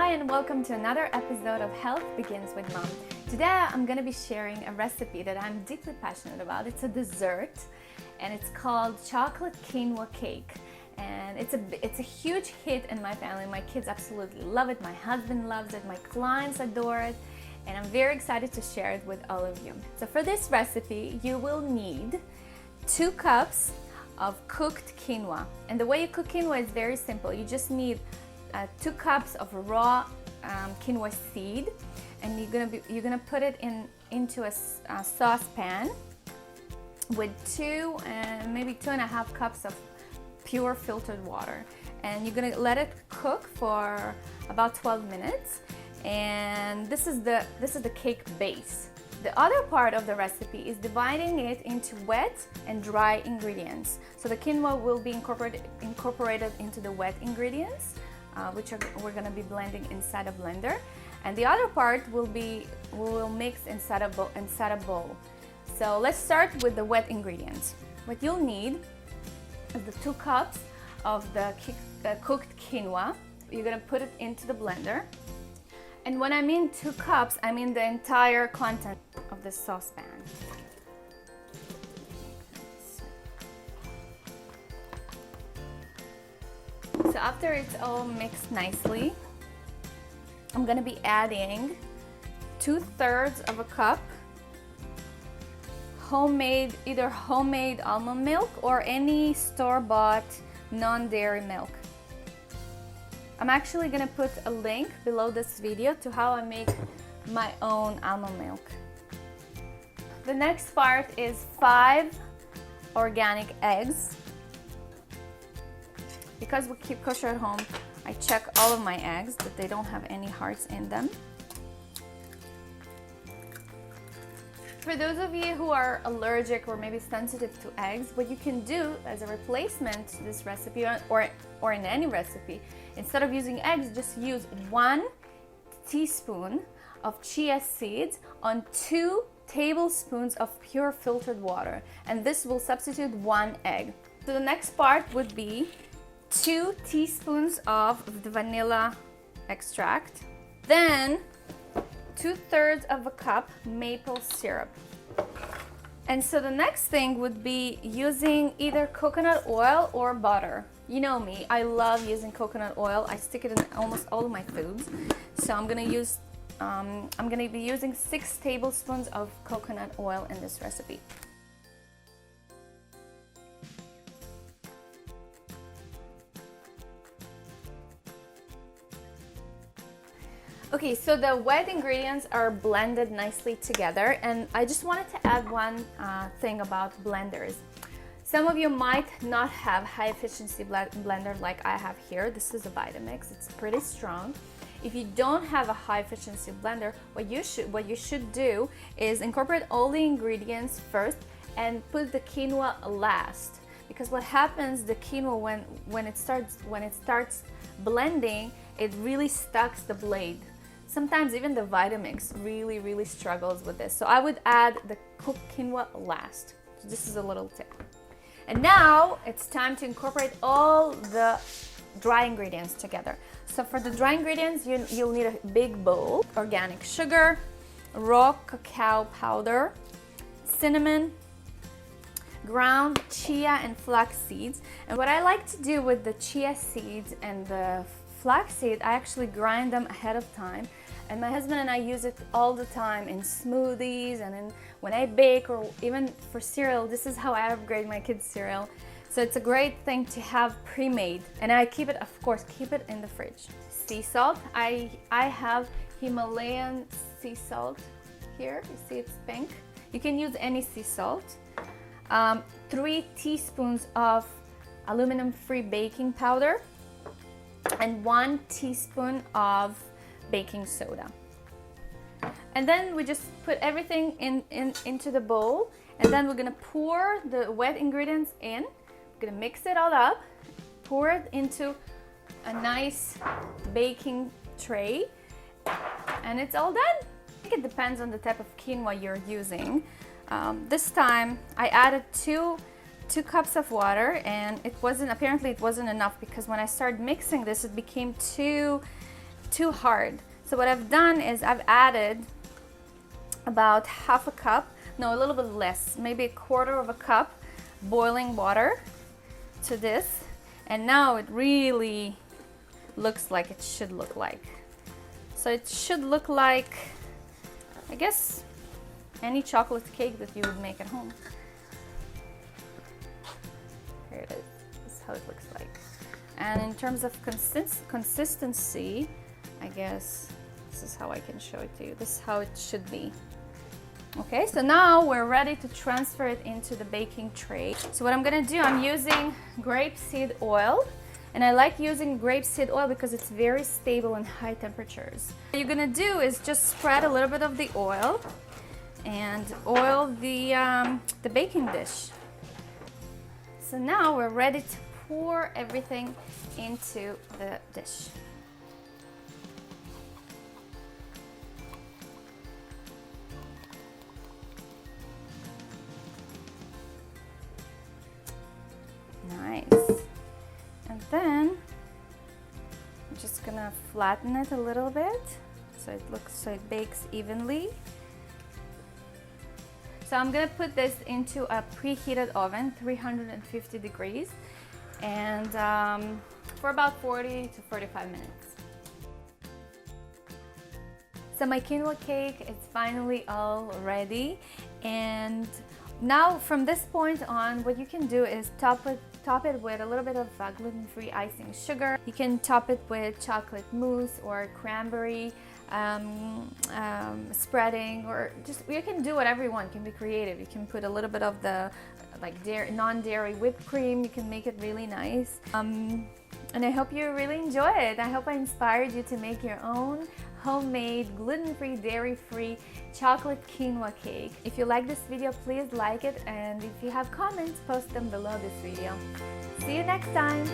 Hi and welcome to another episode of Health Begins with Mom. Today I'm going to be sharing a recipe that I'm deeply passionate about. It's a dessert and it's called chocolate quinoa cake. And it's a huge hit in my family. My kids absolutely love it. My husband loves it. My clients adore it. And I'm very excited to share it with all of you. So for this recipe, you will need 2 cups of cooked quinoa. And the way you cook quinoa is very simple. You just need 2 cups of raw quinoa seed, and you're gonna put it into a saucepan with 2 and maybe 2.5 cups of pure filtered water, and you're gonna let it cook for about 12 minutes. And this is the cake base. The other part of the recipe is dividing it into wet and dry ingredients. So the quinoa will be incorporated into the wet ingredients, which we're going to be blending inside a blender, and the other part we will mix inside a bowl. So let's start with the wet ingredients. What you'll need is the 2 cups of the cooked quinoa. You're going to put it into the blender, and when I mean 2 cups, I mean the entire content of the saucepan. So after it's all mixed nicely, I'm gonna be adding 2/3 of a cup either homemade almond milk or any store-bought non-dairy milk. I'm actually gonna put a link below this video to how I make my own almond milk. The next part is 5 organic eggs. Because we keep kosher at home, I check all of my eggs that they don't have any hearts in them. For those of you who are allergic or maybe sensitive to eggs, what you can do as a replacement to this recipe or in any recipe, instead of using eggs, just use 1 teaspoon of chia seeds on 2 tablespoons of pure filtered water, and this will substitute 1 egg. So the next part would be 2 teaspoons of the vanilla extract, then 2/3 of a cup maple syrup. And so the next thing would be using either coconut oil or butter. You know me, I love using coconut oil. I stick it in almost all of my foods. So I'm gonna be using 6 tablespoons of coconut oil in this recipe. Okay, so the wet ingredients are blended nicely together, and I just wanted to add one thing about blenders. Some of you might not have high efficiency blender like I have here. This is a Vitamix. It's pretty strong. If you don't have a high efficiency blender, what you should do is incorporate all the ingredients first and put the quinoa last. Because what happens, the quinoa when it starts blending, it really stucks the blade. Sometimes even the Vitamix really struggles with this. So I would add the cooked quinoa last. So this is a little tip. And now it's time to incorporate all the dry ingredients together. So for the dry ingredients, you'll need a big bowl, organic sugar, raw cacao powder, cinnamon, ground chia and flax seeds. And what I like to do with the chia seeds and the flaxseed, I actually grind them ahead of time, and my husband and I use it all the time in smoothies and when I bake or even for cereal. This is how I upgrade my kids' cereal. So it's a great thing to have pre-made, and I keep it in the fridge. Sea salt, I have Himalayan sea salt here. You see it's pink. You can use any sea salt. 3 teaspoons of aluminum-free baking powder, and 1 teaspoon of baking soda. And then we just put everything into the bowl, and then we're gonna pour the wet ingredients in. We're gonna mix it all up, pour it into a nice baking tray, and it's all done. I think it depends on the type of quinoa you're using. This time I added 2 cups of water, and apparently it wasn't enough, because when I started mixing this, it became too too hard. So what I've done is I've added about half a cup, no, a little bit less, maybe a quarter of a cup boiling water to this. And now it really looks like it should look like. So it should look like, I guess, any chocolate cake that you would make at home. Here it is. This is how it looks like. And in terms of consistency, I guess this is how I can show it to you. This is how it should be. Okay, so now we're ready to transfer it into the baking tray. So what I'm gonna do, I'm using grapeseed oil. And I like using grapeseed oil because it's very stable in high temperatures. What you're gonna do is just spread a little bit of the oil and oil the baking dish. So now we're ready to pour everything into the dish. Nice. And then I'm just gonna flatten it a little bit so it bakes evenly. So I'm gonna put this into a preheated oven, 350 degrees, and for about 40 to 45 minutes. So my quinoa cake is finally all ready, and now from this point on, what you can do is top it with a little bit of gluten-free icing sugar. You can top it with chocolate mousse or cranberry spreading, or just, you can do whatever you want. You can be creative. You can put a little bit of the non-dairy whipped cream. You can make it really nice. And I hope you really enjoy it. I hope I inspired you to make your own homemade, gluten-free, dairy-free chocolate quinoa cake. If you like this video, please like it, and if you have comments, post them below this video. See you next time!